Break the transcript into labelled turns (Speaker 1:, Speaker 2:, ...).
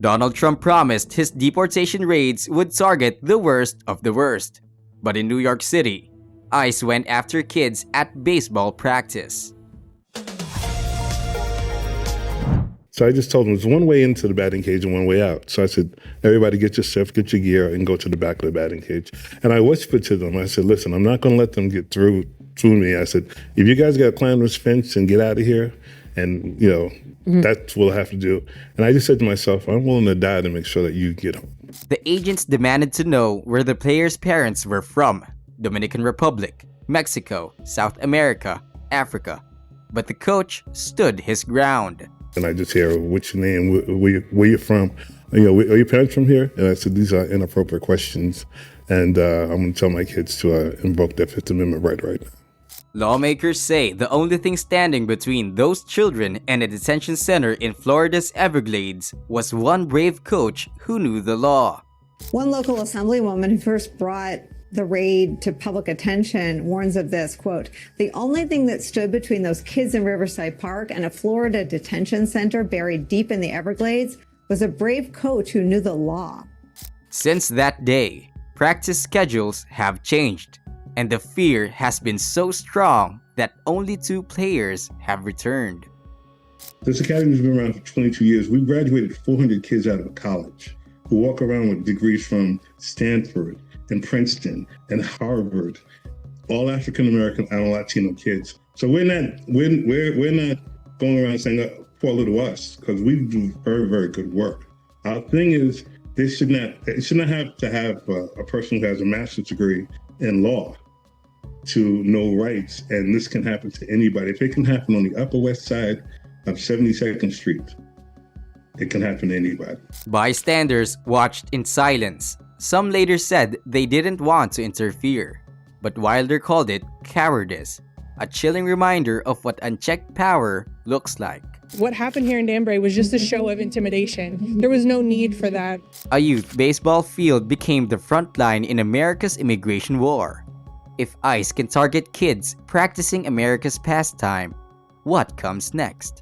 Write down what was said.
Speaker 1: Donald Trump promised his deportation raids would target the worst of the worst. But in New York City, ICE went after kids at baseball practice.
Speaker 2: So I just told them there's one way into the batting cage and one way out. So I said, everybody get your stuff, get your gear, and go to the back of the batting cage. And I whispered to them, I said, listen, I'm not going to let them get through me. I said, if you guys got to climb this fence and get out of here, and, that's what we'll have to do. And I just said to myself, I'm willing to die to make sure that you get home.
Speaker 1: The agents demanded to know where the players' parents were from: Dominican Republic, Mexico, South America, Africa. But the coach stood his ground.
Speaker 2: And I just hear, what's your name, where you from? Are your parents from here? And I said, these are inappropriate questions. And I'm going to tell my kids to invoke their Fifth Amendment right now.
Speaker 1: Lawmakers say the only thing standing between those children and a detention center in Florida's Everglades was one brave coach who knew the law.
Speaker 3: One local assemblywoman who first brought the raid to public attention warns of this, quote, "The only thing that stood between those kids in Riverside Park and a Florida detention center buried deep in the Everglades was a brave coach who knew the law."
Speaker 1: Since that day, practice schedules have changed, and the fear has been so strong that only 2 players have returned.
Speaker 2: This academy has been around for 22 years. We graduated 400 kids out of college who walk around with degrees from Stanford and Princeton and Harvard, all African-American and Latino kids. So we're not going around saying, poor little us, because we do very, very good work. Our thing is, it should not have to have a person who has a master's degree in law to know rights, and this can happen to anybody. If it can happen on the Upper West Side of 72nd Street, it can happen to anybody.
Speaker 1: Bystanders watched in silence. Some later said they didn't want to interfere, but Wilder called it cowardice, a chilling reminder of what unchecked power looks like.
Speaker 4: What happened here in Danbury was just a show of intimidation. There was no need for that.
Speaker 1: A youth baseball field became the front line in America's immigration war. If ICE can target kids practicing America's pastime, what comes next?